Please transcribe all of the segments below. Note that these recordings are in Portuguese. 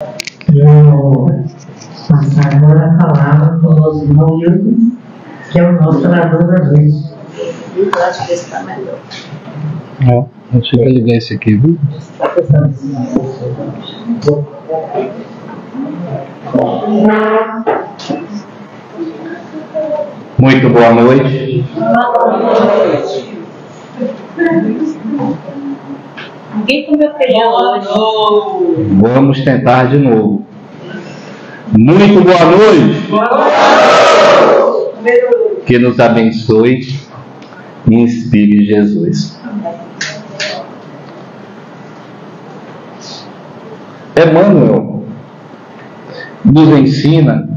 Eu passar agora a palavra para o nosso irmão Hilton, que é o nosso orador da noite. Eu acho que esse está melhor. Deixa eu ligar esse aqui, viu? Muito boa noite. Ninguém comeu feijão hoje. Vamos tentar de novo. Muito boa noite. Que nos abençoe e inspire Jesus. Emmanuel nos ensina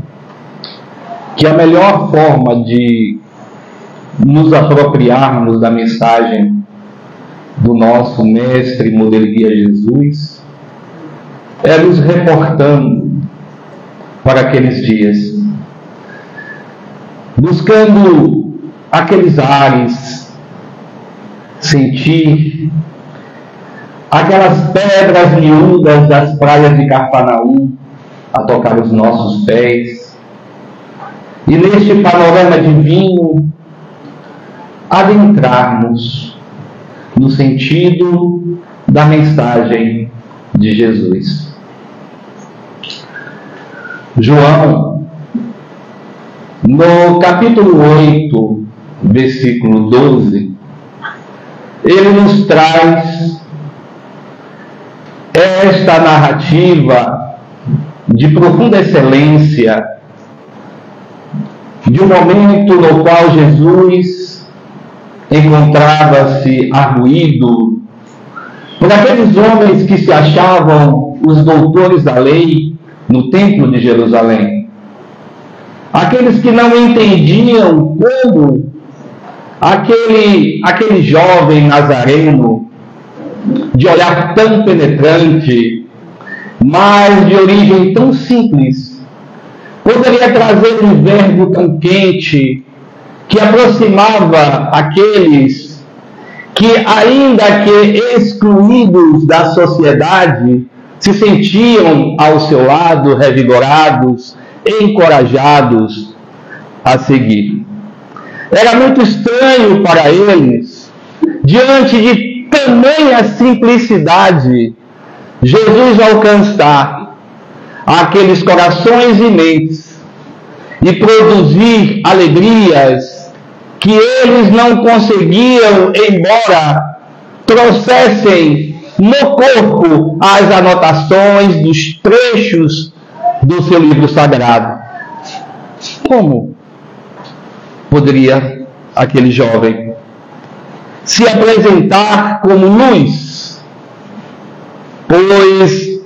que a melhor forma de nos apropriarmos da mensagem do nosso mestre e modelo guia Jesus é nos reportando para aqueles dias, buscando aqueles ares, sentir aquelas pedras miúdas das praias de Cafarnaum a tocar os nossos pés, e neste panorama divino adentrarmos no sentido da mensagem de Jesus. João, no capítulo 8, versículo 12, ele nos traz esta narrativa de profunda excelência, de um momento no qual Jesus encontrava-se arruído por aqueles homens que se achavam os doutores da lei no templo de Jerusalém. Aqueles que não entendiam como aquele jovem nazareno, de olhar tão penetrante, mas de origem tão simples, poderia trazer um verbo tão quente que aproximava aqueles que, ainda que excluídos da sociedade, se sentiam ao seu lado revigorados, encorajados a seguir. Era muito estranho para eles, diante de tamanha simplicidade, Jesus alcançar aqueles corações e mentes e produzir alegrias que eles não conseguiam, embora trouxessem no corpo as anotações dos trechos do seu livro sagrado. Como poderia aquele jovem se apresentar como luz? Pois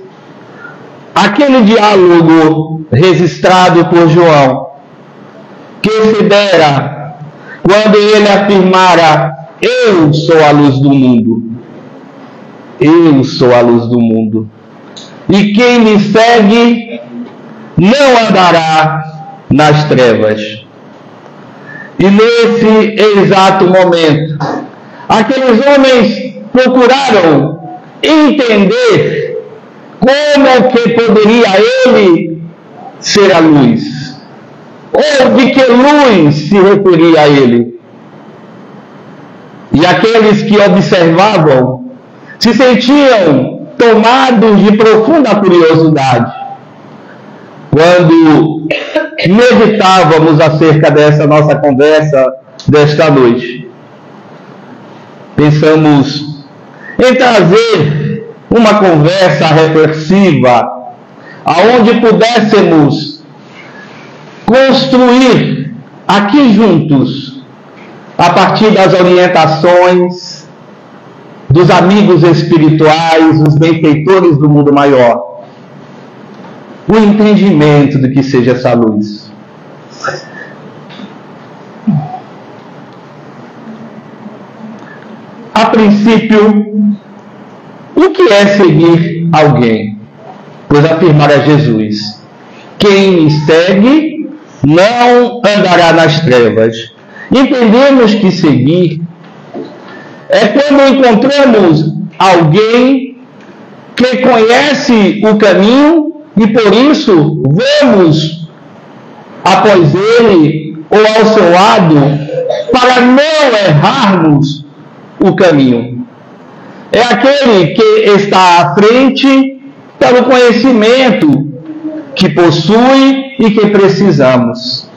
aquele diálogo registrado por João, que se dera quando ele afirmara: eu sou a luz do mundo, eu sou a luz do mundo, e quem me segue não andará nas trevas. E nesse exato momento, aqueles homens procuraram entender como que poderia ele ser a luz, ou de que luz se referia a ele. E aqueles que observavam se sentiam tomados de profunda curiosidade quando meditávamos acerca dessa nossa conversa desta noite. Pensamos em trazer uma conversa reflexiva, aonde pudéssemos construir aqui juntos, a partir das orientações dos amigos espirituais, os benfeitores do mundo maior, o entendimento do que seja essa luz. A princípio, o que é seguir alguém? Pois afirmara Jesus: quem me segue não andará nas trevas. Entendemos que seguir é quando encontramos alguém que conhece o caminho e por isso vamos após ele ou ao seu lado para não errarmos o caminho. É aquele que está à frente pelo conhecimento que possui e que precisamos.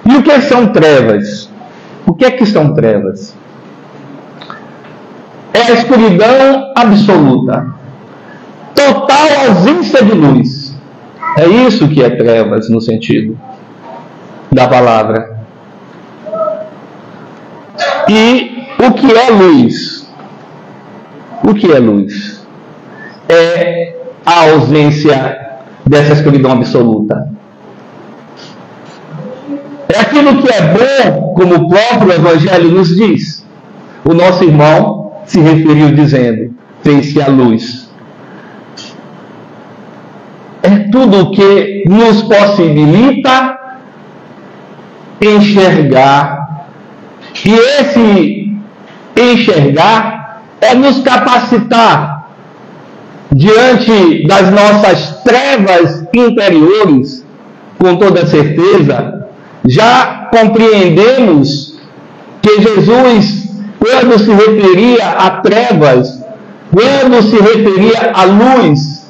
E o que são trevas? O que é que são trevas? É a escuridão absoluta, total ausência de luz. É isso que é trevas no sentido da palavra. E o que é luz? O que é luz? É a ausência dessa escuridão absoluta. É aquilo que é bom, como o próprio Evangelho nos diz. O nosso irmão se referiu dizendo: fez-se a luz. É tudo que nos possibilita enxergar. E esse enxergar é nos capacitar diante das nossas trevas interiores, com toda certeza. Já compreendemos que Jesus, quando se referia a trevas, quando se referia à luz,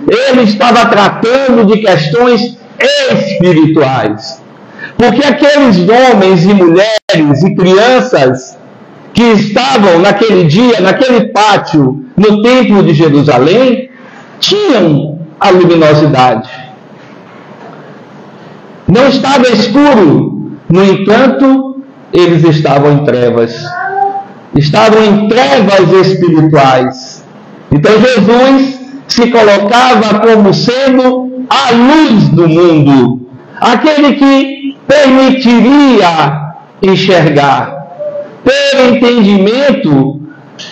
ele estava tratando de questões espirituais. Porque aqueles homens e mulheres e crianças que estavam naquele dia, naquele pátio, no templo de Jerusalém, tinham a luminosidade. Não estava escuro, no entanto, eles estavam em trevas. Estavam em trevas espirituais. Então Jesus se colocava como sendo a luz do mundo, aquele que permitiria enxergar, ter entendimento,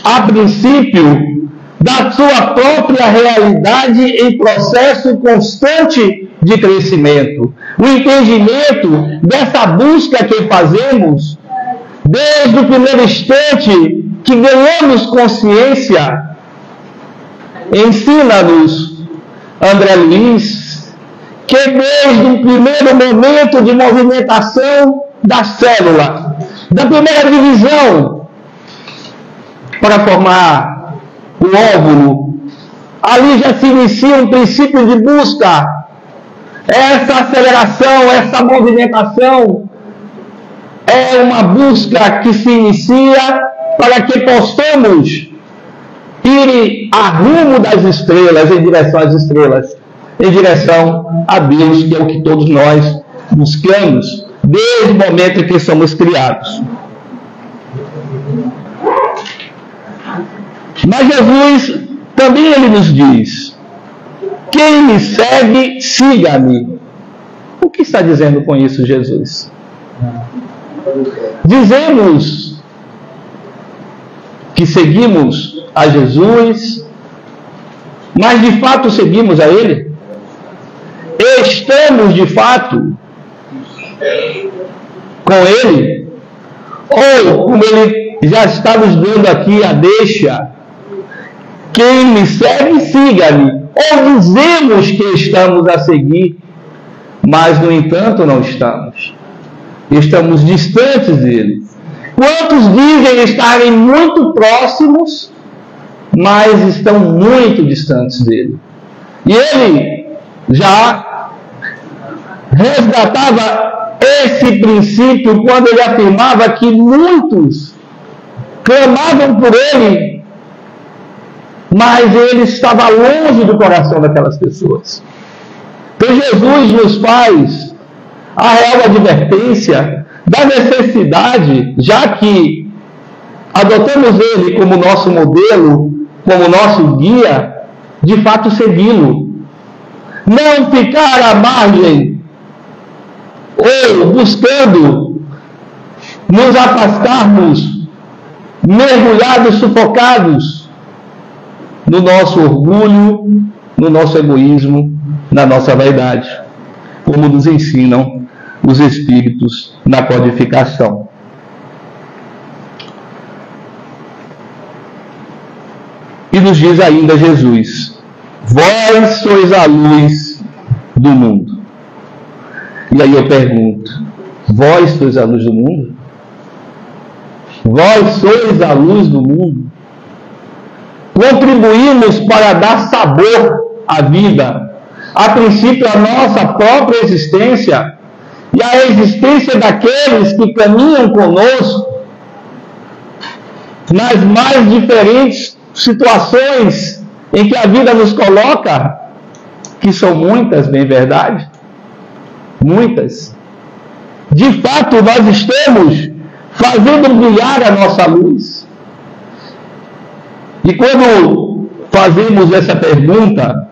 a princípio, da sua própria realidade em processo constante de crescimento. O entendimento dessa busca que fazemos desde o primeiro instante que ganhamos consciência. Ensina-nos, André Luiz, que desde o primeiro momento de movimentação da célula, da primeira divisão, para formar o óvulo, ali já se inicia um princípio de busca. Essa aceleração, essa movimentação é uma busca que se inicia para que possamos ir a rumo das estrelas, em direção às estrelas, em direção a Deus, que é o que todos nós buscamos desde o momento em que somos criados. Mas Jesus também ele nos diz: quem me segue, siga-me. O que está dizendo com isso Jesus? Dizemos que seguimos a Jesus, mas de fato seguimos a Ele? Estamos de fato com Ele? Ou, como Ele já está nos dando aqui a deixa, quem me segue, siga-me. Ou dizemos que estamos a seguir, mas no entanto não estamos. Estamos distantes dele. Quantos dizem estarem muito próximos, mas estão muito distantes dele? E ele já resgatava esse princípio quando ele afirmava que muitos clamavam por ele, mas ele estava longe do coração daquelas pessoas. Então Jesus nos faz a real advertência da necessidade, já que adotamos ele como nosso modelo, como nosso guia, de fato segui-lo. Não ficar à margem ou buscando nos afastarmos, mergulhados, sufocados no nosso orgulho, no nosso egoísmo, na nossa vaidade, como nos ensinam os Espíritos na codificação. E nos diz ainda Jesus: vós sois a luz do mundo. E aí eu pergunto: vós sois a luz do mundo? Vós sois a luz do mundo? Contribuímos para dar sabor à vida, a princípio a nossa própria existência e a existência daqueles que caminham conosco nas mais diferentes situações em que a vida nos coloca, que são muitas, bem verdade, muitas. De fato, nós estamos fazendo brilhar a nossa luz. E quando fazemos essa pergunta,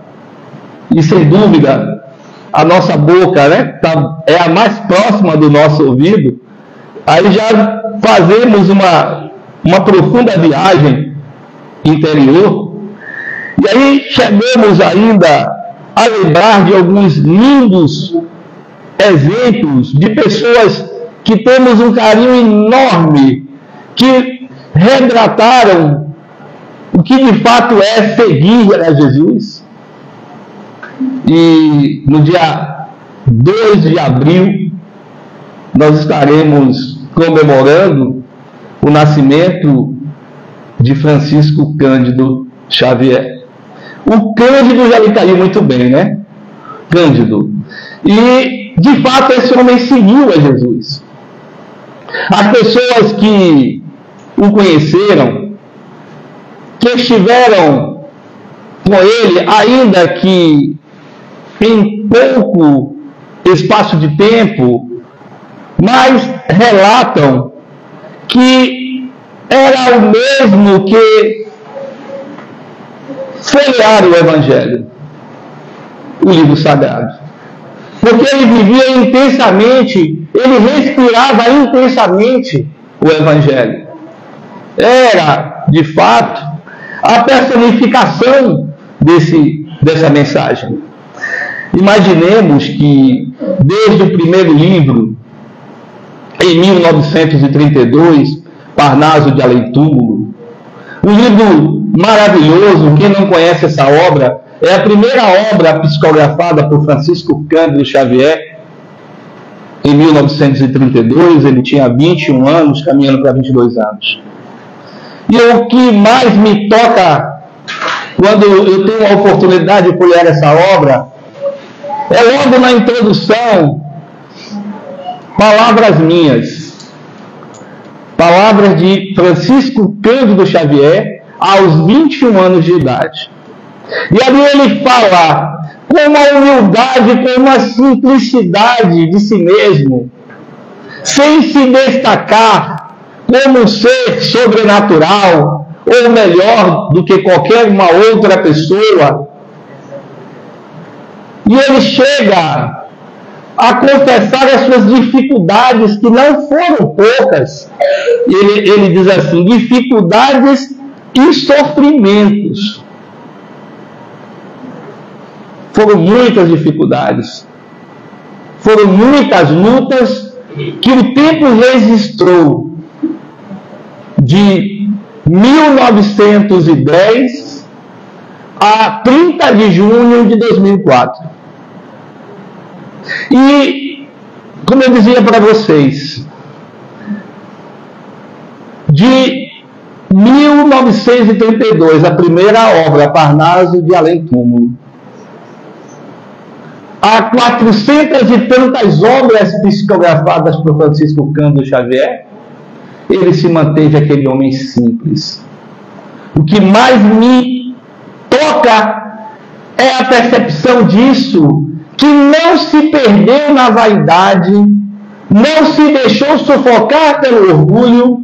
e sem dúvida a nossa boca, né, é a mais próxima do nosso ouvido, aí já fazemos uma profunda viagem interior, e aí chegamos ainda a lembrar de alguns lindos exemplos de pessoas que temos um carinho enorme, que retrataram o que de fato é seguir a Jesus. E no dia 2 de abril, nós estaremos comemorando o nascimento de Francisco Cândido Xavier. O Cândido já lhe caiu muito bem, né? Cândido. E, de fato, esse homem seguiu a Jesus. As pessoas que o conheceram, que estiveram com ele, ainda que em pouco espaço de tempo, mas relatam que era o mesmo que folhear o Evangelho, o livro sagrado. Porque ele vivia intensamente, ele respirava intensamente o Evangelho. Era, de fato, a personificação dessa mensagem. Imaginemos que, desde o primeiro livro, em 1932, Parnaso de Além-Túmulo, um livro maravilhoso. Quem não conhece essa obra, é a primeira obra psicografada por Francisco Cândido Xavier, em 1932, ele tinha 21 anos, caminhando para 22 anos. E o que mais me toca, quando eu tenho a oportunidade de folhear essa obra, é logo na introdução, palavras minhas, palavras de Francisco Cândido Xavier, aos 21 anos de idade. E ali ele fala com uma humildade, com uma simplicidade de si mesmo, sem se destacar como um ser sobrenatural, ou melhor do que qualquer uma outra pessoa. E ele chega a confessar as suas dificuldades, que não foram poucas. Ele diz assim: dificuldades e sofrimentos. Foram muitas dificuldades, foram muitas lutas que o tempo registrou, de 1910 a 30 de junho de 2004. E, como eu dizia para vocês, de 1932, a primeira obra, Parnaso de Além-Túmulo, há 400 e tantas obras psicografadas por Francisco Cândido Xavier, ele se manteve aquele homem simples. O que mais me toca é a percepção disso, que não se perdeu na vaidade, não se deixou sufocar pelo orgulho,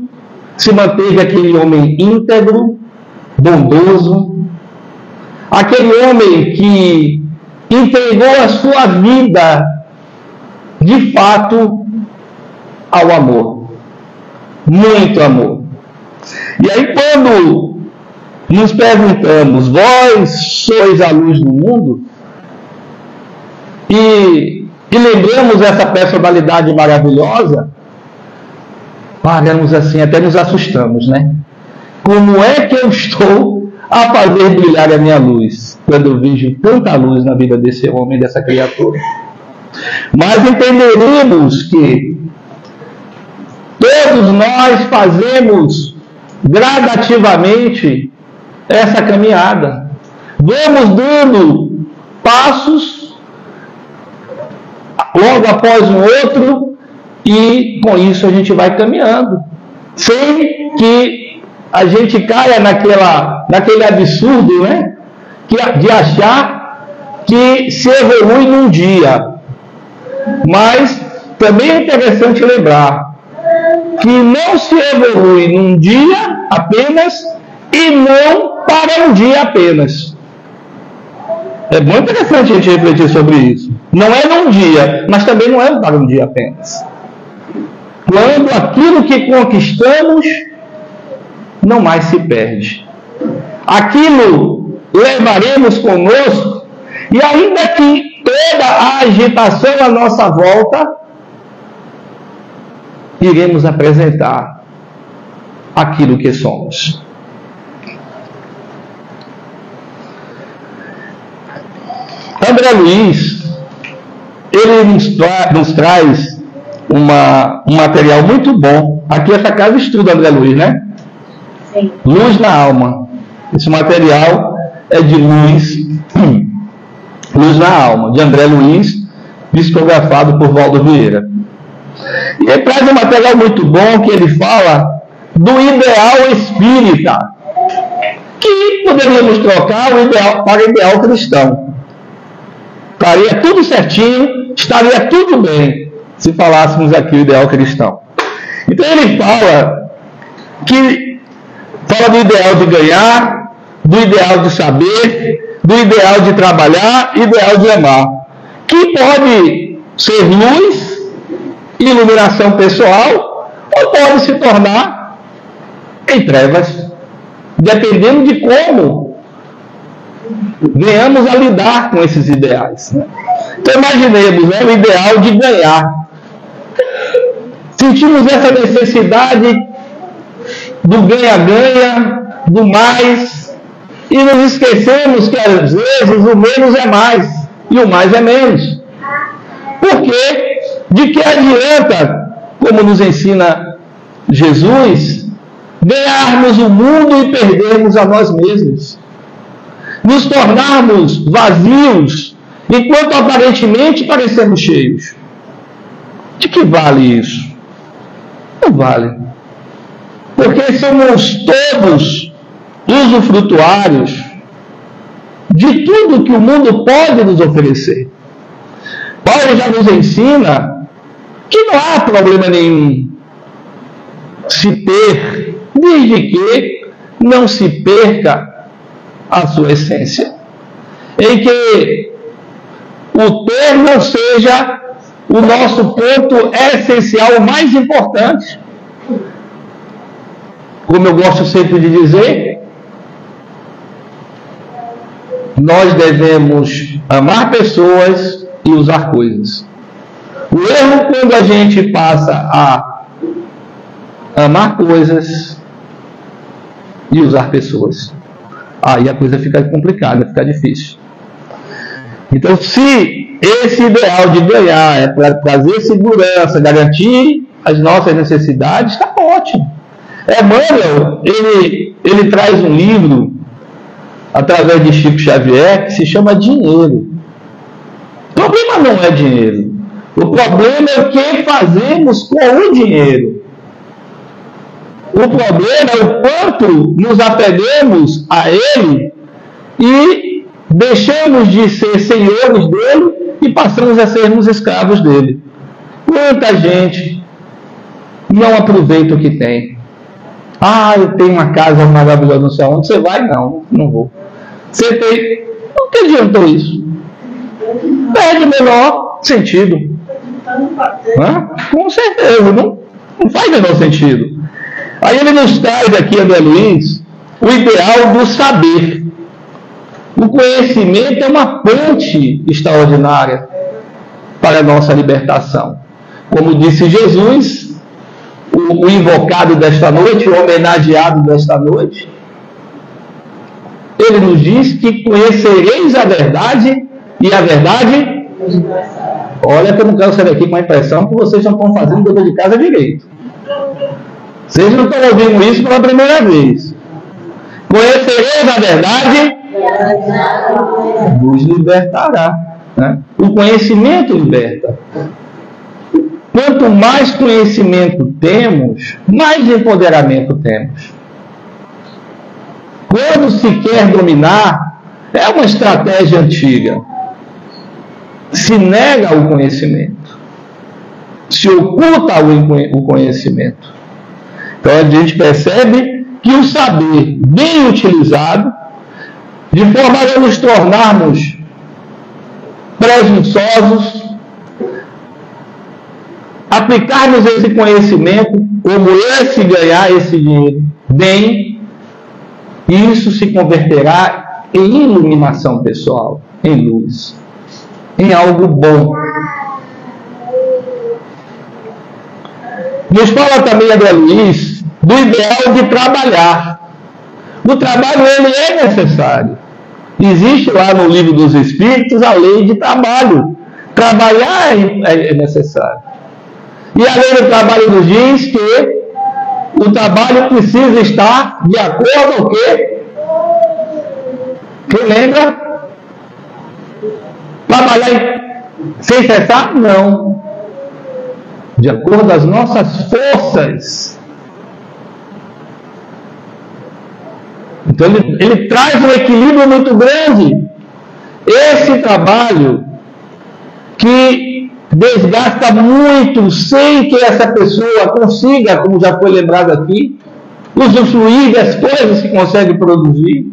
se manteve aquele homem íntegro, bondoso, aquele homem que entregou a sua vida, de fato, ao amor. Muito amor. E aí, quando nos perguntamos, vós sois a luz do mundo, e lembramos essa personalidade maravilhosa, paramos assim, até nos assustamos, né? Como é que eu estou a fazer brilhar a minha luz, quando eu vejo tanta luz na vida desse homem, dessa criatura. Mas entenderemos que todos nós fazemos gradativamente essa caminhada. Vamos dando passos, logo após o outro, e com isso a gente vai caminhando, sem que a gente caia naquele absurdo, né? De achar que se evolui num dia. Mas também é interessante lembrar que não se evolui num dia apenas e não para um dia apenas. É muito interessante a gente refletir sobre isso. Não é num dia, mas também não é para um dia apenas. Quando aquilo que conquistamos não mais se perde. Aquilo levaremos conosco, e ainda que toda a agitação à nossa volta, iremos apresentar aquilo que somos. André Luiz, ele nos traz um material muito bom. Aqui essa casa estuda André Luiz, né? Sim. Luz na alma. Esse material é de Luz na Alma, de André Luiz, psicografado por Valdo Vieira. E ele traz um material muito bom que ele fala do ideal espírita, que poderíamos trocar o ideal para o ideal cristão. Estaria tudo certinho, estaria tudo bem se falássemos aqui o ideal cristão. Então ele fala do ideal de ganhar, do ideal de saber, do ideal de trabalhar e ideal de amar, que pode ser luz, iluminação pessoal, ou pode se tornar em trevas, dependendo de como venhamos a lidar com esses ideais. Então imaginemos, né, o ideal de ganhar. Sentimos essa necessidade do ganha-ganha, do mais, e nos esquecemos que às vezes o menos é mais e o mais é menos. Porque de que adianta, como nos ensina Jesus, ganharmos o mundo e perdermos a nós mesmos? Nos tornarmos vazios, enquanto aparentemente parecemos cheios. De que vale isso? Não vale. Porque somos todos usufrutuários de tudo que o mundo pode nos oferecer. Paulo já nos ensina que não há problema nenhum se ter, desde que não se perca a sua essência. Em que o ter não seja o nosso ponto essencial, o mais importante. Como eu gosto sempre de dizer, nós devemos amar pessoas e usar coisas. O erro quando a gente passa a amar coisas e usar pessoas. Aí a coisa fica complicada, fica difícil. Então, se esse ideal de ganhar é para trazer segurança, garantir as nossas necessidades, está ótimo. Emmanuel, ele traz um livro, através de Chico Xavier, que se chama Dinheiro. O problema não é dinheiro. O problema é o que fazemos com o dinheiro. O problema é o quanto nos apegamos a ele e deixamos de ser senhores dele e passamos a sermos escravos dele. Quanta gente não aproveita o que tem. Ah, eu tenho uma casa maravilhosa, não sei aonde. Você vai? Não, não vou. Você tem... Não que adiantou isso? Perde o menor sentido. Com certeza, não faz o menor sentido. Aí ele nos traz aqui, André Luiz, o ideal do saber. O conhecimento é uma ponte extraordinária para a nossa libertação. Como disse Jesus, o invocado desta noite, o homenageado desta noite, ele nos diz que conhecereis a verdade e a verdade... Olha que eu não quero sair daqui com a impressão que vocês não estão fazendo o dever de casa direito. Vocês não estão ouvindo isso pela primeira vez. Conhecereis a verdade, vos libertará. Né? O conhecimento liberta. Quanto mais conhecimento temos, mais empoderamento temos. Quando se quer dominar, é uma estratégia antiga. Se nega o conhecimento, se oculta o conhecimento. Então a gente percebe que o saber bem utilizado, de forma a nos tornarmos presunçosos, aplicarmos esse conhecimento como esse ganhar esse dinheiro bem, isso se converterá em iluminação pessoal, em luz, em algo bom. Nos fala também André Luiz do ideal de trabalhar. O trabalho ele é necessário. Existe lá no Livro dos Espíritos a lei de trabalho. Trabalhar é necessário. E a lei do trabalho nos diz que o trabalho precisa estar de acordo com o quê? Quem lembra? Trabalhar sem cessar? Não. De acordo com as nossas forças. Então ele traz um equilíbrio muito grande. Esse trabalho que desgasta muito sem que essa pessoa consiga, como já foi lembrado aqui, usufruir das coisas que consegue produzir,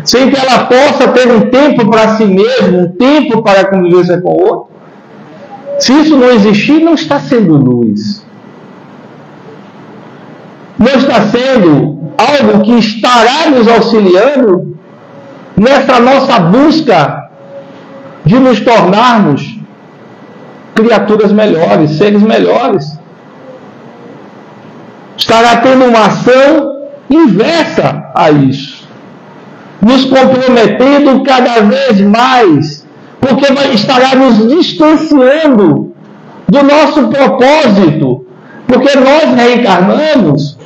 sem que ela possa ter um tempo para si mesma, um tempo para a convivência com o outro. Se isso não existir, não está sendo luz. Não está sendo algo que estará nos auxiliando nessa nossa busca de nos tornarmos criaturas melhores, seres melhores. Estará tendo uma ação inversa a isso, nos comprometendo cada vez mais, porque estará nos distanciando do nosso propósito, porque nós reencarnamos,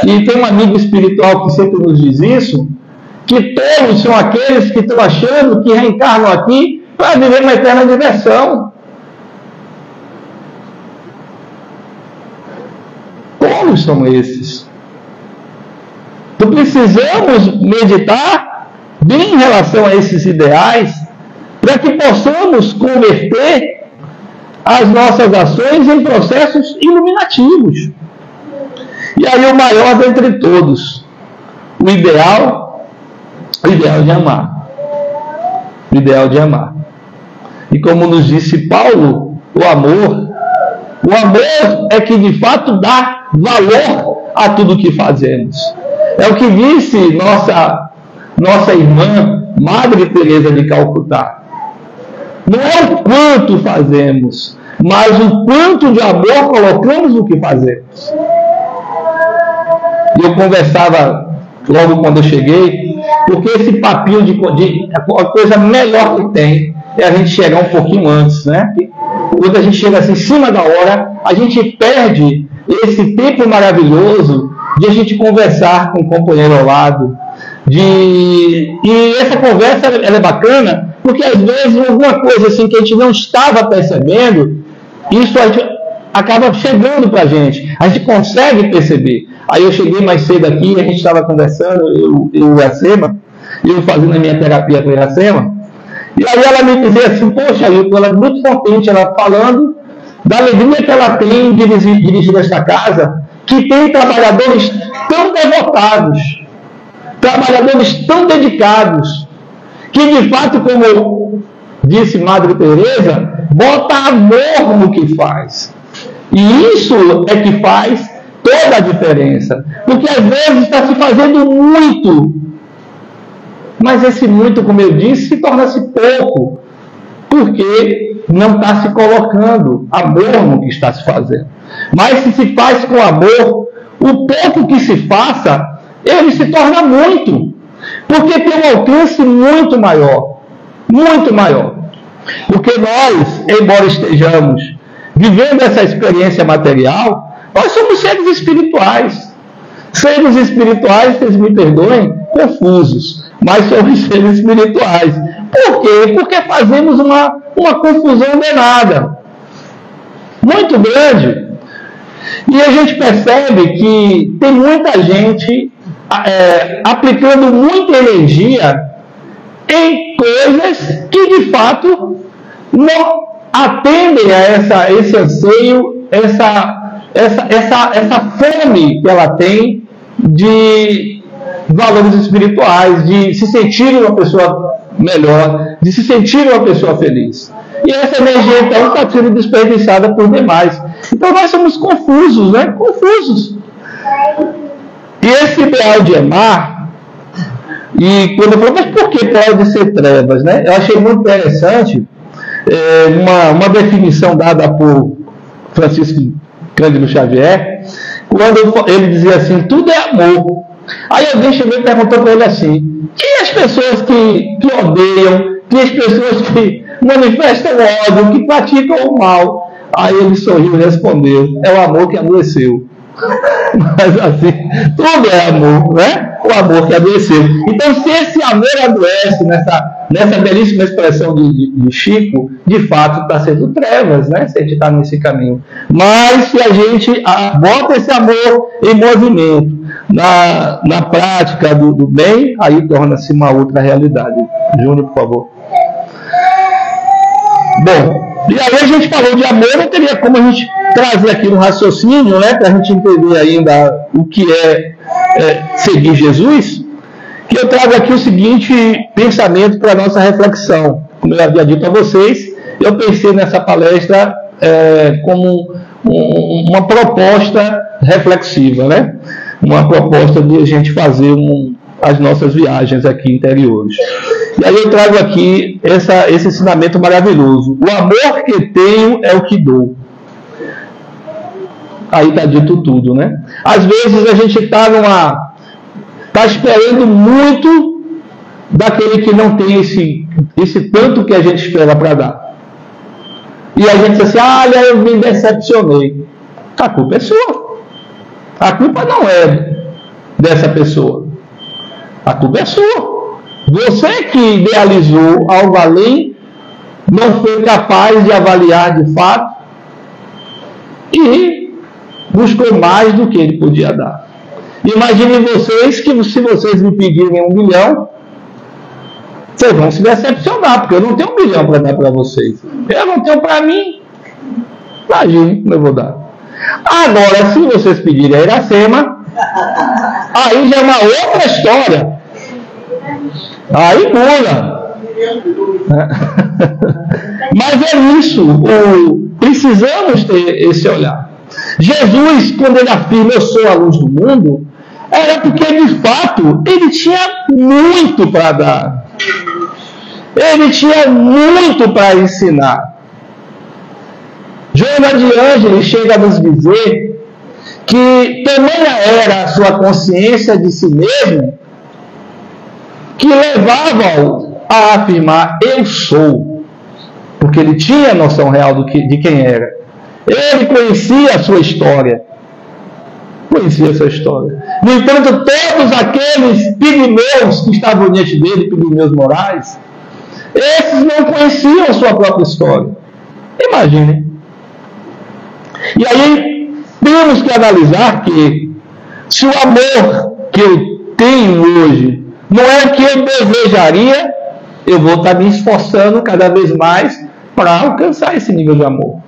e tem um amigo espiritual que sempre nos diz isso, que todos são aqueles que estão achando que reencarnam aqui para viver uma eterna diversão. Todos são esses. Então precisamos meditar bem em relação a esses ideais, para que possamos converter as nossas ações em processos iluminativos. E aí o maior dentre todos, o ideal de amar. O ideal de amar. E como nos disse Paulo, o amor é que de fato dá valor a tudo que fazemos. É o que disse nossa irmã Madre Teresa de Calcutá. Não é o quanto fazemos, mas o quanto de amor colocamos no que fazemos. E eu conversava logo quando eu cheguei, porque esse papinho a coisa melhor que tem é a gente chegar um pouquinho antes, né? Quando a gente chega assim, em cima da hora, a gente perde esse tempo maravilhoso de a gente conversar com o companheiro ao lado. E essa conversa ela é bacana, porque às vezes alguma coisa assim que a gente não estava percebendo, isso a gente acaba chegando para a gente consegue perceber. Aí eu cheguei mais cedo aqui, a gente estava conversando, eu e o Iracema, eu fazendo a minha terapia com o Iracema, e aí ela me dizia assim, poxa, ela é muito contente, ela falando da alegria que ela tem de dirigir esta casa, que tem trabalhadores tão devotados, trabalhadores tão dedicados, que de fato, como disse Madre Teresa, bota amor no que faz. E isso é que faz toda a diferença. Porque às vezes está se fazendo muito, mas esse muito, como eu disse, se torna-se pouco, porque não está se colocando amor no que está se fazendo. Mas se se faz com amor, o pouco que se faça, ele se torna muito. Porque tem um alcance muito maior. Muito maior. Porque nós, embora estejamos vivendo essa experiência material, nós somos seres espirituais. Seres espirituais, vocês me perdoem, confusos. Mas somos seres espirituais. Por quê? Porque fazemos uma confusão danada. Muito grande. E a gente percebe que tem muita gente aplicando muita energia em coisas que de fato não atendem a esse anseio, essa fome que ela tem de valores espirituais, de se sentir uma pessoa melhor, de se sentir uma pessoa feliz. E essa energia então está sendo desperdiçada por demais. Então nós somos confusos, né? Confusos. E esse ideal de amar, e quando eu falo, mas por que pode ser trevas, né? Eu achei muito interessante uma definição dada por Francisco Cândido Xavier, quando ele dizia assim, tudo é amor. Aí alguém chegou e perguntou para ele assim, e as pessoas que odeiam, e as pessoas que manifestam ódio, que praticam o mal? Aí ele sorriu e respondeu, é o amor que adoeceu. Mas assim, tudo é amor, né? O amor que adoeceu. Então, se esse amor adoece nessa belíssima expressão de Chico, de fato está sendo trevas, né? Se a gente está nesse caminho. Mas se a gente bota esse amor em movimento, na prática do bem, aí torna-se uma outra realidade. Júnior, por favor. Bom, e aí a gente falou de amor, não teria como a gente trazer aqui um raciocínio, né, para a gente entender ainda o que é seguir Jesus, que eu trago aqui o seguinte pensamento para a nossa reflexão. Como eu havia dito a vocês, eu pensei nessa palestra como uma proposta reflexiva, né? Uma proposta de a gente fazer as nossas viagens aqui interiores. E aí eu trago aqui esse ensinamento maravilhoso. O amor que tenho é o que dou. Aí está dito tudo, né? Às vezes a gente está esperando muito daquele que não tem esse tanto que a gente espera para dar. E a gente diz assim, olha, eu me decepcionei. A culpa é sua. A culpa não é dessa pessoa. A culpa é sua. Você que idealizou algo além, não foi capaz de avaliar de fato e buscou mais do que ele podia dar. Imaginem vocês que se vocês me pedirem 1 milhão, vocês vão se decepcionar, porque eu não tenho 1 milhão para dar para vocês. Eu não tenho para mim. Imagine como eu vou dar. Agora, se vocês pedirem a Iracema, aí já é uma outra história. Aí muda. Mas é isso. Precisamos ter esse olhar. Jesus, quando ele afirma eu sou a luz do mundo, era porque de fato ele tinha muito para dar. Ele tinha muito para ensinar. Joana de Ângeles chega a nos dizer que tamanha era a sua consciência de si mesmo que levava-o a afirmar eu sou, porque ele tinha a noção real de quem era. Ele conhecia a sua história. Conhecia a sua história. No entanto, todos aqueles pigmeus que estavam diante dele, pigmeus morais, esses não conheciam a sua própria história. Imaginem. E aí, temos que analisar que se o amor que eu tenho hoje não é o que eu desejaria, eu vou estar me esforçando cada vez mais para alcançar esse nível de amor.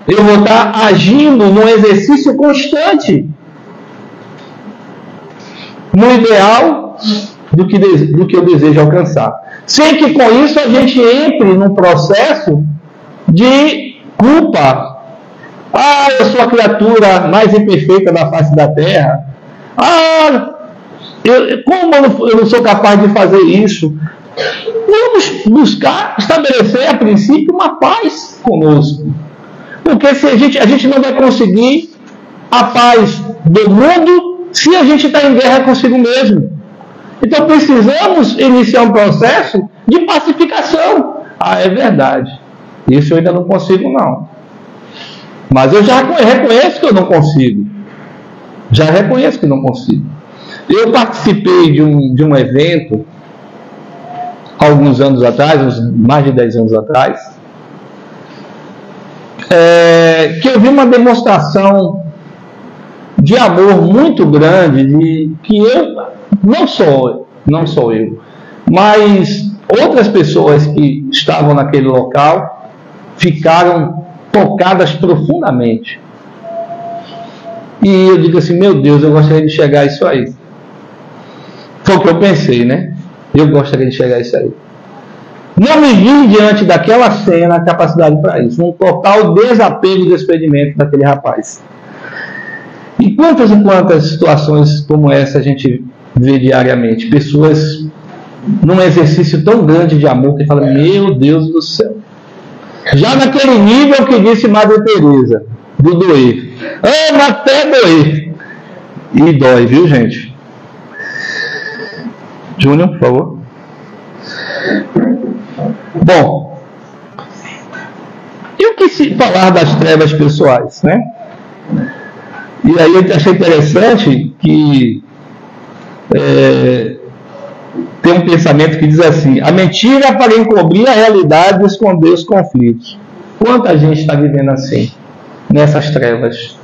Eu vou estar agindo num exercício constante, no ideal do que eu desejo alcançar. Sem que com isso a gente entre num processo de culpa. Eu sou a criatura mais imperfeita da face da terra. Como eu não sou capaz de fazer isso? Vamos buscar estabelecer, a princípio, uma paz conosco. Porque se a gente não vai conseguir a paz do mundo se a gente está em guerra consigo mesmo. Então precisamos iniciar um processo de pacificação. Ah, é verdade. Isso eu ainda não consigo, não. Mas eu já reconheço que eu não consigo. Já reconheço que não consigo. Eu participei de um evento alguns anos atrás, uns mais de 10 anos atrás, que eu vi uma demonstração de amor muito grande, que eu, não sou eu, mas outras pessoas que estavam naquele local ficaram tocadas profundamente. E eu digo assim, meu Deus, eu gostaria de chegar a isso aí. Foi o que eu pensei, né? Eu gostaria de chegar a isso aí. Não me vi diante daquela cena a capacidade para isso. Um total desapego e despedimento daquele rapaz. E quantas situações como essa a gente vê diariamente? Pessoas num exercício tão grande de amor que falam, meu Deus do céu. Já naquele nível que disse Madre Teresa, do doer. Ama até doer. E dói, viu, gente? Júnior, por favor. Bom, e o que se falar das trevas pessoais, né? E aí eu achei interessante que tem um pensamento que diz assim: a mentira para encobrir a realidade e esconder os conflitos. Quanta gente está vivendo assim, nessas trevas?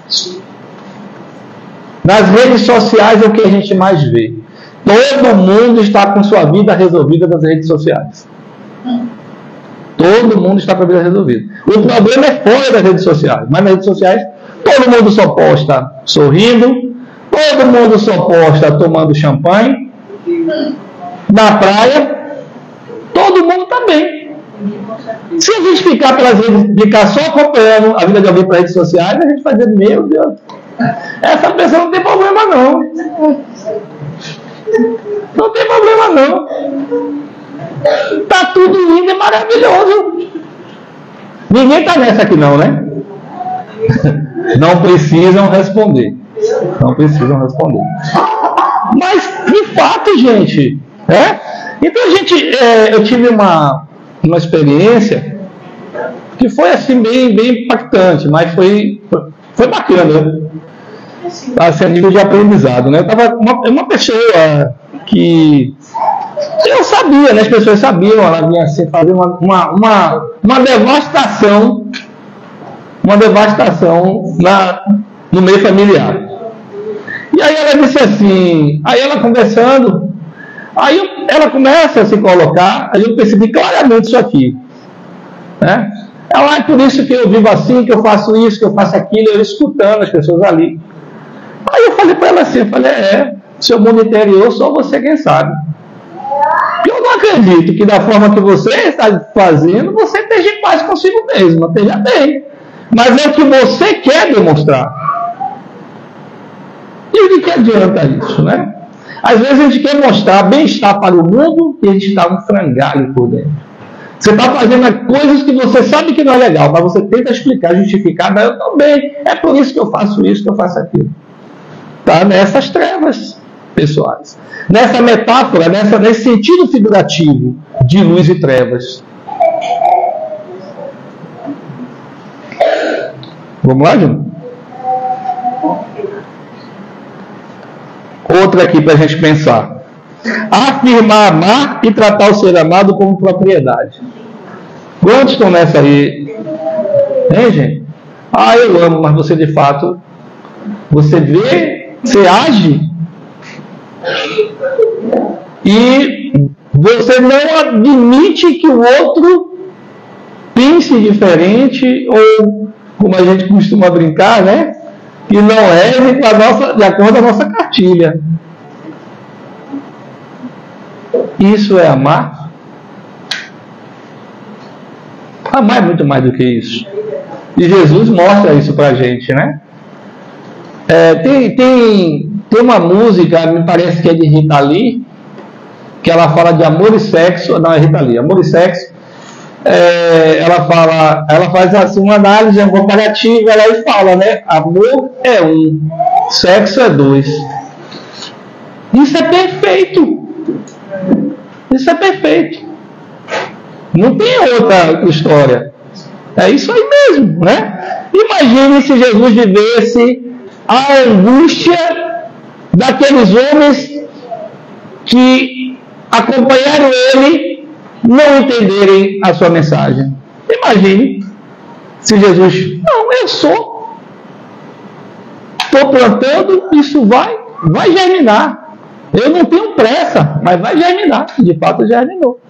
Nas redes sociais é o que a gente mais vê. Todo mundo está com sua vida resolvida nas redes sociais. Todo mundo está com a vida resolvida. O problema é fora das redes sociais. Mas nas redes sociais, todo mundo só posta sorrindo, todo mundo só posta tomando champanhe, na praia, todo mundo está bem. Se a gente ficar pelas redes, ficar só acompanhando a vida de alguém pelas redes sociais, a gente vai dizer, meu Deus, essa pessoa não tem problema não. Não tem problema não. Está tudo lindo e maravilhoso. Ninguém está nessa aqui não, né? Não precisam responder. Não precisam responder. Mas, de fato, gente, então eu tive uma experiência que foi assim bem impactante, mas foi bacana. Assim, a nível de aprendizado, né? Eu tava uma pessoa que eu sabia, né? As pessoas sabiam, ela vinha assim fazer uma devastação, no meio familiar. E aí ela disse assim, aí ela conversando, aí ela começa a se colocar, aí eu percebi claramente isso aqui, né? Ela, é por isso que eu vivo assim, que eu faço isso, que eu faço aquilo, eu escutando as pessoas ali. Aí eu falei para ela assim, seu mundo interior, só você quem sabe. Eu não acredito que da forma que você está fazendo, você esteja em paz consigo mesmo, esteja bem. Mas é o que você quer demonstrar. E o que adianta isso, né? Às vezes a gente quer mostrar bem-estar para o mundo e a gente está um frangalho por dentro. Você está fazendo coisas que você sabe que não é legal, mas você tenta explicar, justificar, mas eu estou bem, é por isso que eu faço isso, que eu faço aquilo. Está nessas trevas pessoais. Nessa metáfora, nesse sentido figurativo de luz e trevas. Vamos lá, Júnior? Outra aqui para a gente pensar. Afirmar amar e tratar o ser amado como propriedade. Quantos estão nessa aí? Hein, gente? Ah, eu amo, mas você de fato, você vê, você age e você não admite que o outro pense diferente, ou como a gente costuma brincar, né? Que não é de acordo com a nossa cartilha. Isso é amar? Amar é muito mais do que isso. E Jesus mostra isso pra gente, né? Tem uma música, me parece que é de Rita Lee, que ela fala de amor e sexo. Não, é Rita Lee, amor e sexo. Ela faz assim uma análise comparativa, ela aí fala, né? Amor é 1, sexo é 2. Isso é perfeito. Não tem outra história. É isso aí mesmo, né? Imagine se Jesus vivesse a angústia daqueles homens que acompanharam ele não entenderem a sua mensagem. Imagine se Jesus, não, eu sou. Estou plantando, isso vai germinar. Eu não tenho pressa, mas vai germinar. De fato, germinou.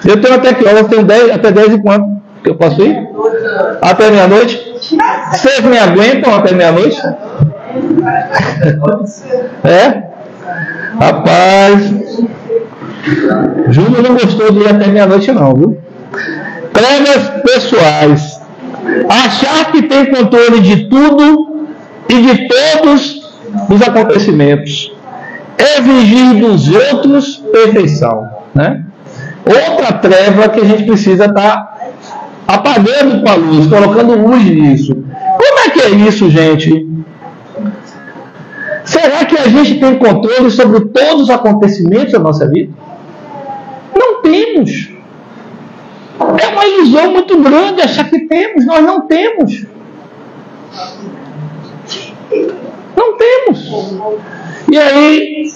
Eu tenho até que horas? Tenho 10, até 10 e quanto que eu posso ir? Até meia-noite? Vocês me aguentam até meia-noite? É? Rapaz, Júnior não gostou de ir até meia-noite não, viu? Trevas pessoais. Achar que tem controle de tudo e de todos os acontecimentos. Exigir dos outros perfeição, né? Outra treva que a gente precisa estar apagando com a luz, colocando luz nisso. Como é que é isso, gente? Será que a gente tem controle sobre todos os acontecimentos da nossa vida? Não temos. É uma ilusão muito grande achar que temos. Nós não temos. Não temos. E aí,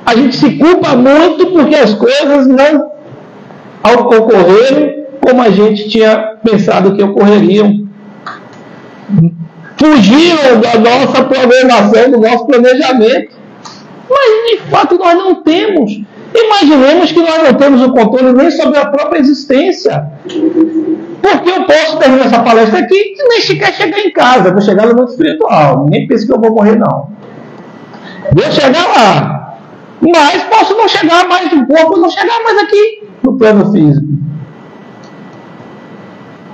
a gente se culpa muito porque as coisas não ocorreram como a gente tinha pensado que ocorreriam. Fugiram da nossa programação, do nosso planejamento. Mas, de fato, nós não temos. Imaginemos que nós não temos o controle nem sobre a própria existência. Porque eu posso terminar essa palestra aqui e nem sequer chegar em casa. Vou chegar no mundo espiritual. Nem pense que eu vou morrer, não. Vou chegar lá. Mas posso não chegar mais no corpo, não chegar mais aqui no plano físico.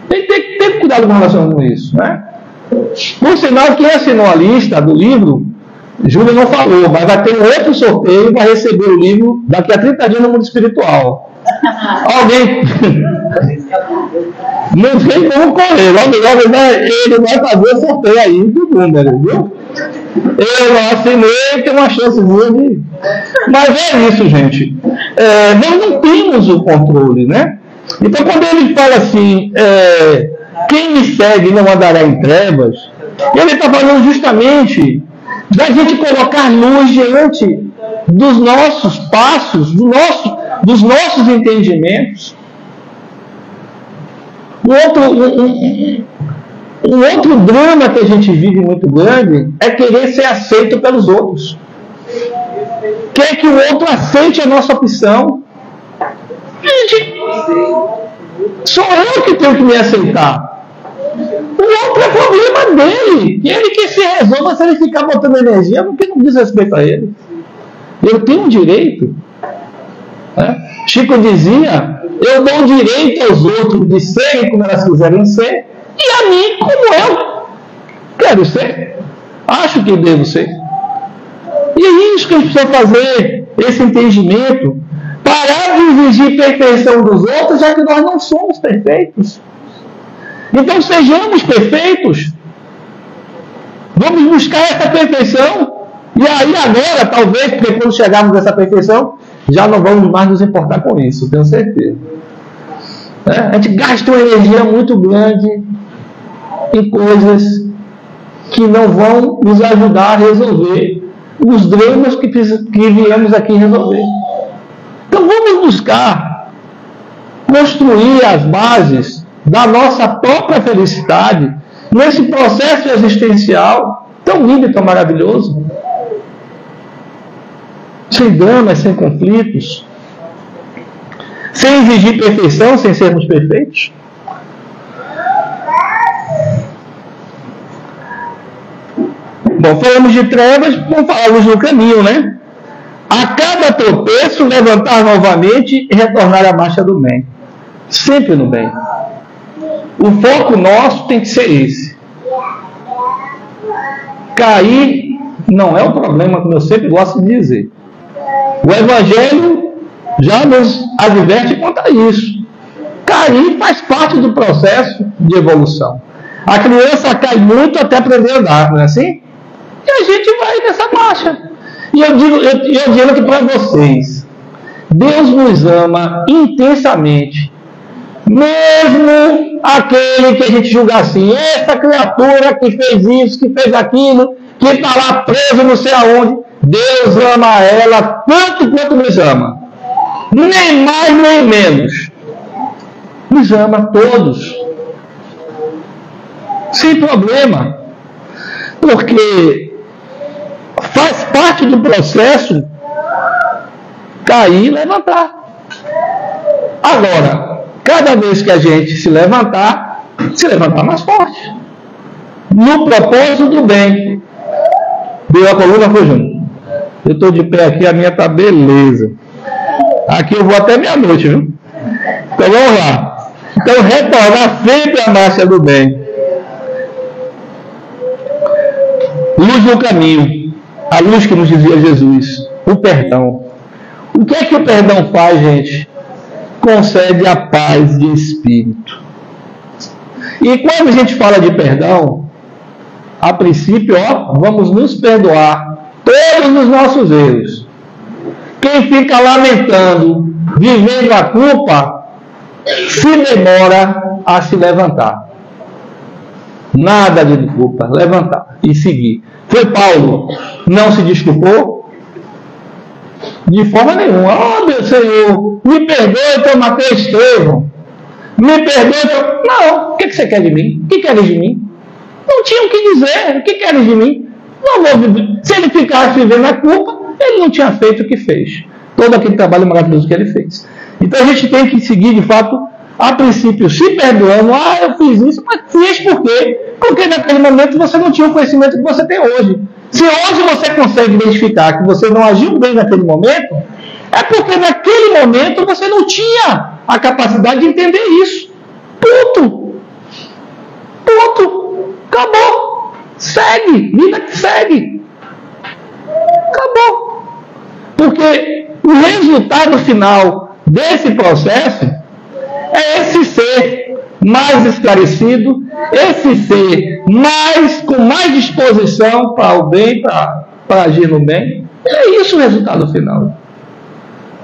Tem que ter cuidado com relação a isso, né? Por sinal, quem assinou a lista do livro, Júlia não falou, mas vai ter um outro sorteio e vai receber o livro daqui a 30 dias no mundo espiritual. Alguém não tem como correr, logo ele vai fazer o sorteio aí do número, viu? Eu não assinei, tem uma chancezinha de... Mas é isso, gente. Nós não temos o controle, né? Então, quando ele fala assim, quem me segue não andará em trevas, ele está falando justamente da gente colocar luz diante dos nossos passos, dos nossos entendimentos. Um outro drama que a gente vive muito grande é querer ser aceito pelos outros. Quer que o outro aceite a nossa opção. Sou eu que tenho que me aceitar. O outro é problema dele. E ele que se resolva se ele ficar botando energia, porque não diz respeito a ele. Eu tenho um direito. Chico dizia, eu dou direito aos outros de serem como elas quiserem ser, e a mim como eu quero ser. Acho que devo ser. E é isso que a gente precisa fazer, esse entendimento. Parar de exigir perfeição dos outros, já que nós não somos perfeitos. Então sejamos perfeitos. Vamos buscar essa perfeição. E aí agora, talvez, porque quando chegarmos nessa perfeição, já não vamos mais nos importar com isso, tenho certeza. A gente gasta uma energia muito grande em coisas que não vão nos ajudar a resolver os dramas que viemos aqui resolver. Então vamos buscar construir as bases da nossa própria felicidade nesse processo existencial tão lindo e tão maravilhoso. Sem dramas, sem conflitos, sem exigir perfeição, sem sermos perfeitos. Bom, falamos de trevas, vamos falar luz no caminho, né? A cada tropeço, levantar novamente e retornar à marcha do bem. Sempre no bem. O foco nosso tem que ser esse. Cair não é o problema, como eu sempre gosto de dizer. O Evangelho já nos adverte quanto a isso. Cair faz parte do processo de evolução. A criança cai muito até aprender a andar, não é assim? E a gente vai nessa marcha. E eu digo aqui para vocês, Deus nos ama intensamente. Mesmo aquele que a gente julga assim, essa criatura que fez isso, que fez aquilo, que está lá preso não sei aonde, Deus ama ela tanto quanto nos ama. Nem mais nem menos. Nos ama a todos. Sem problema. Porque faz parte do processo cair e levantar. Agora, cada vez que a gente se levantar mais forte. No propósito do bem. Deu a coluna, foi junto. Eu estou de pé aqui, a minha está beleza. Aqui eu vou até meia-noite, viu? Então vamos lá. Então retornar sempre a marcha do bem. Luz no caminho. A luz que nos dizia Jesus. O perdão. O que é que o perdão faz, gente? Concede a paz de espírito. E quando a gente fala de perdão, a princípio, vamos nos perdoar todos os nossos erros. Quem fica lamentando, vivendo a culpa, se demora a se levantar. Nada de culpa, levantar e seguir. Foi Paulo, não se desculpou? De forma nenhuma. Oh, meu Senhor, me perdoe que eu matei Estevão. Me perdoe que eu... Não, o que você quer de mim? O que queres de mim? Não tinha o que dizer. O que queres de mim? Não vou viver. Se ele ficasse vivendo a culpa, ele não tinha feito o que fez. Todo aquele trabalho maravilhoso que ele fez. Então a gente tem que seguir, de fato, a princípio, se perdoando. Eu fiz isso, mas fiz por quê? Porque naquele momento você não tinha o conhecimento que você tem hoje. Se hoje você consegue identificar que você não agiu bem naquele momento, é porque naquele momento você não tinha a capacidade de entender isso. Ponto. Acabou. Segue. Vida que segue. Acabou. Porque o resultado final desse processo é esse ser mais esclarecido, esse ser com mais disposição para o bem, para agir no bem. É isso o resultado final.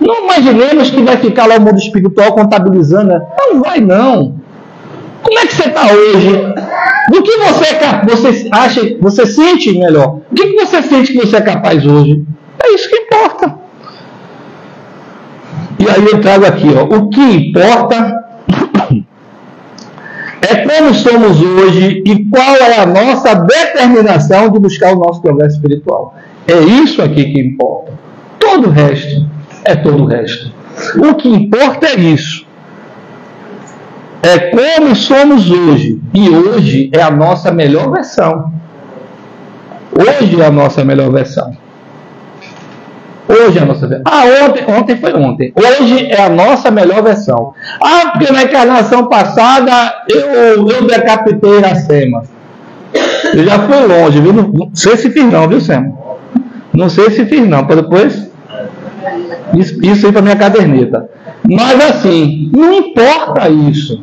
Não imaginemos que vai ficar lá o mundo espiritual contabilizando. Não vai, não. Como é que você está hoje? Do que você acha, você sente melhor? O que você sente que você é capaz hoje? É isso que importa. E aí eu trago aqui, o que importa é como somos hoje e qual é a nossa determinação de buscar o nosso progresso espiritual. É isso aqui que importa. Todo o resto é todo o resto. O que importa é isso. É como somos hoje. E hoje é a nossa melhor versão. Hoje é a nossa melhor versão. Hoje é a nossa versão. Ontem foi ontem. Hoje é a nossa melhor versão. Porque na encarnação passada eu decapitei Iracema. Eu já fui longe, viu? Não sei se fiz não, viu, Sema? Não sei se fiz não, para depois... Isso aí para minha caderneta. Mas assim, não importa isso.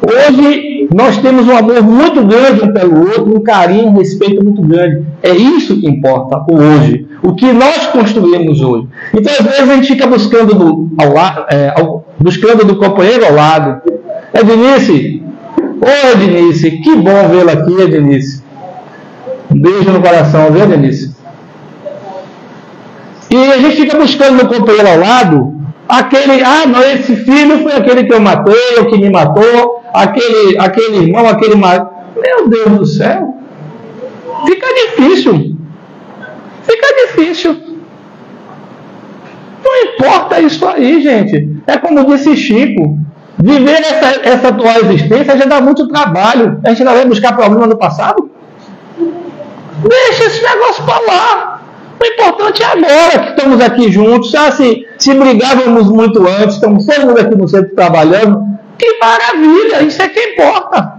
Hoje nós temos um amor muito grande um pelo outro, um carinho, um respeito muito grande. É isso que importa hoje. O que nós construímos hoje. Então às vezes a gente fica buscando do companheiro ao lado. Ednice, Ednice, que bom vê-la aqui, Ednice. Um beijo no coração, viu, Ednice? E a gente fica buscando no companheiro ao lado esse filho foi aquele que eu matei, ou que me matou, aquele irmão, aquele marido. Meu Deus do céu! Fica difícil. Não importa isso aí, gente. É como disse Chico, viver essa atual existência já dá muito trabalho. A gente ainda vai buscar problema no passado? Deixa esse negócio para lá. O importante é agora que estamos aqui juntos. Se brigávamos muito antes, estamos todo mundo aqui no centro trabalhando. Que maravilha, isso é que importa.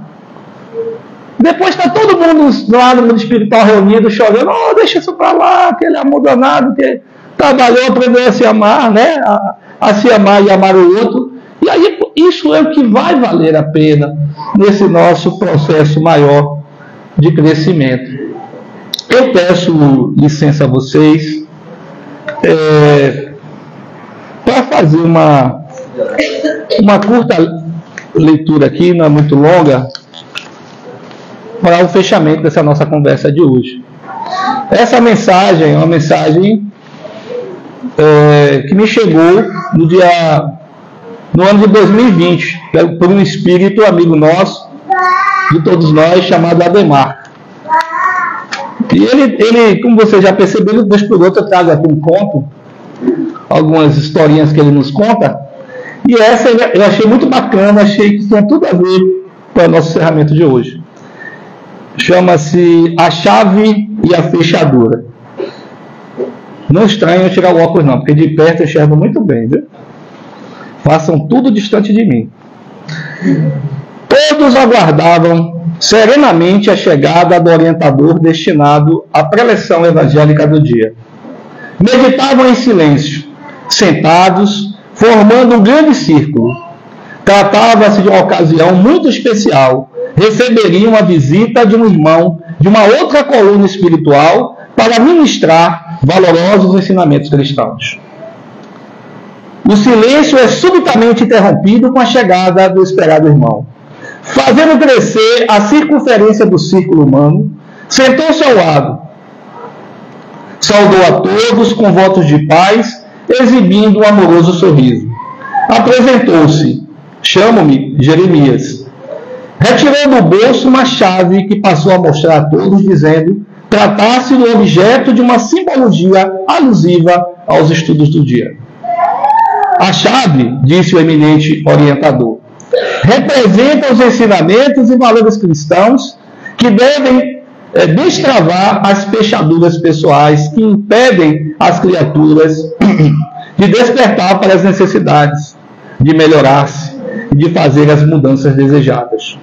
Depois está todo mundo lá no mundo espiritual reunido, chorando. Deixa isso para lá, aquele amor danado que trabalhou, aprendeu a se amar, né? A se amar e amar o outro. E aí isso é o que vai valer a pena nesse nosso processo maior de crescimento. Eu peço licença a vocês. fazer uma curta leitura aqui, não é muito longa, para o fechamento dessa nossa conversa de hoje. Essa mensagem é uma mensagem que me chegou no ano de 2020, por um espírito amigo nosso, de todos nós, chamado Ademar. E ele, como você já percebeu, de vez por outra traz aqui um conto, algumas historinhas que ele nos conta, e essa eu achei muito bacana, achei que tinha tudo a ver com o nosso encerramento de hoje. Chama-se A Chave e a Fechadura. Não estranho tirar o óculos não, porque de perto eu enxergo muito bem, viu? Façam tudo distante de mim. Todos aguardavam serenamente a chegada do orientador destinado à preleção evangélica do dia. Meditavam em silêncio, sentados, formando um grande círculo. Tratava-se de uma ocasião muito especial. Receberiam a visita de um irmão de uma outra coluna espiritual para ministrar valorosos ensinamentos cristãos. O silêncio é subitamente interrompido com a chegada do esperado irmão. Fazendo crescer a circunferência do círculo humano, sentou-se ao lado. Saudou a todos com votos de paz, exibindo um amoroso sorriso. Apresentou-se. Chamo-me Jeremias. Retirou do bolso uma chave que passou a mostrar a todos, dizendo tratar-se do objeto de uma simbologia alusiva aos estudos do dia. A chave, disse o eminente orientador, representa os ensinamentos e valores cristãos que devem destravar as fechaduras pessoais que impedem as criaturas de despertar para as necessidades, de melhorar-se e de fazer as mudanças desejadas.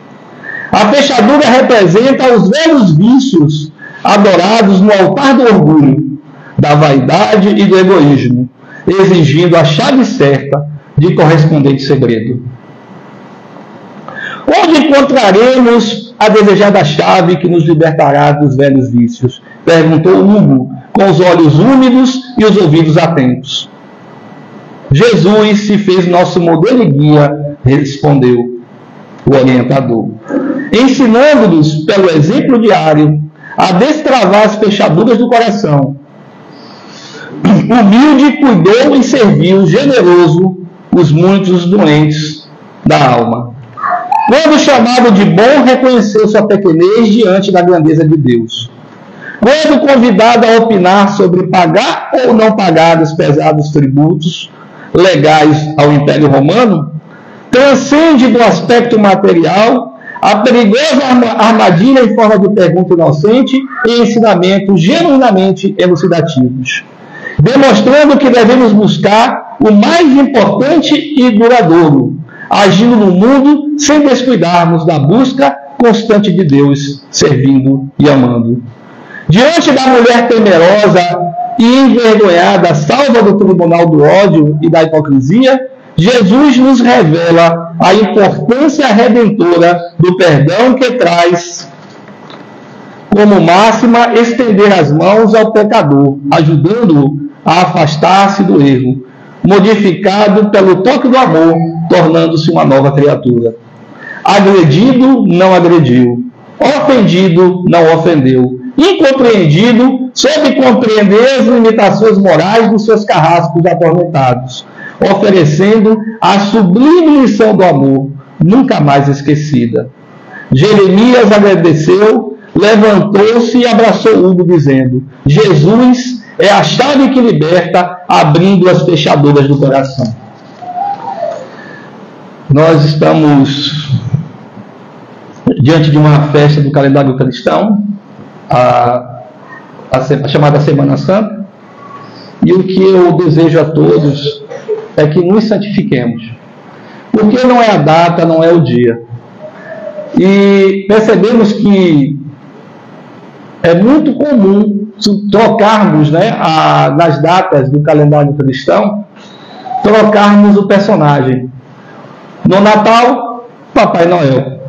A fechadura representa os velhos vícios adorados no altar do orgulho, da vaidade e do egoísmo, exigindo a chave certa de correspondente segredo. Onde encontraremos a desejada chave que nos libertará dos velhos vícios? Perguntou Hugo, com os olhos úmidos e os ouvidos atentos. Jesus se fez nosso modelo e guia, respondeu o orientador, ensinando-nos pelo exemplo diário a destravar as fechaduras do coração. Humilde, cuidou e serviu generoso os muitos doentes da alma. Quando chamado de bom, reconheceu sua pequenez diante da grandeza de Deus. Quando convidado a opinar sobre pagar ou não pagar os pesados tributos legais ao Império Romano, transcende do aspecto material a perigosa armadilha em forma de pergunta inocente e ensinamentos genuinamente elucidativos, demonstrando que devemos buscar o mais importante e duradouro, agindo no mundo sem descuidarmos da busca constante de Deus, servindo e amando. Diante da mulher temerosa e envergonhada, salva do tribunal do ódio e da hipocrisia, Jesus nos revela a importância redentora do perdão que traz como máxima estender as mãos ao pecador, ajudando-o a afastar-se do erro, modificado pelo toque do amor, tornando-se uma nova criatura. Agredido, não agrediu. Ofendido, não ofendeu. Incompreendido, soube compreender as limitações morais dos seus carrascos atormentados, oferecendo a sublime lição do amor, nunca mais esquecida. Jeremias agradeceu, levantou-se e abraçou Hugo, dizendo: Jesus é a chave que liberta, abrindo as fechaduras do coração. Nós estamos diante de uma festa do calendário cristão, a chamada Semana Santa, e o que eu desejo a todos é que nos santifiquemos, porque não é a data, não é o dia, e percebemos que é muito comum trocarmos, nas datas do calendário cristão, trocarmos o personagem. No Natal, Papai Noel.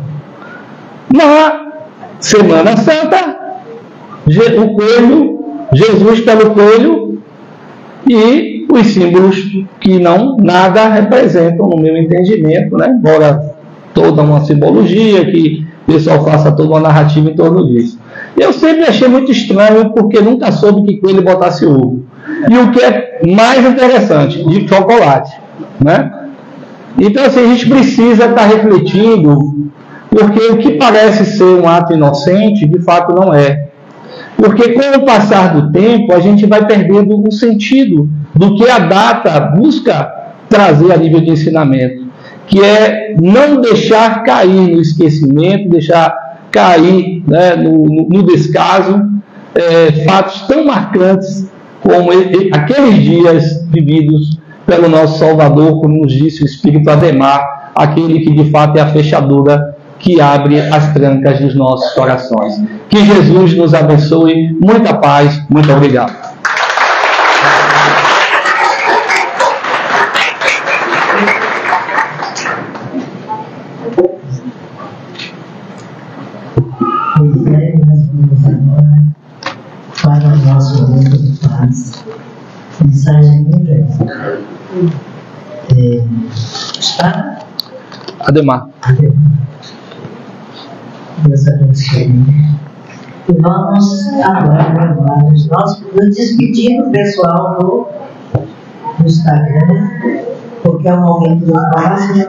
Na Semana Santa, o coelho, Jesus pelo coelho, e e os símbolos que não nada representam no meu entendimento, né? Embora toda uma simbologia, que o pessoal faça toda uma narrativa em torno disso. Eu sempre achei muito estranho, porque nunca soube que coelho botasse ovo. E o que é mais interessante, de chocolate, né? Então, assim, a gente precisa estar refletindo, porque o que parece ser um ato inocente, de fato não é. Porque com o passar do tempo, a gente vai perdendo o sentido do que a data busca trazer a nível de ensinamento, que é não deixar cair no esquecimento, deixar cair, né, no descaso, fatos tão marcantes como aqueles dias vividos pelo nosso Salvador, como nos disse o Espírito Ademar, aquele que de fato é a fechadura que abre as trancas dos nossos corações. Que Jesus nos abençoe. Muita paz. Muito obrigado. Pois é, nós vamos agora para o nosso momento de paz. Mensagem muito está? Ademar. Deus abençoe. E vamos agora nós nos despedindo, pessoal, do Instagram, porque é o momento do paz, e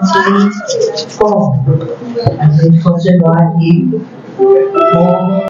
a gente continua aqui com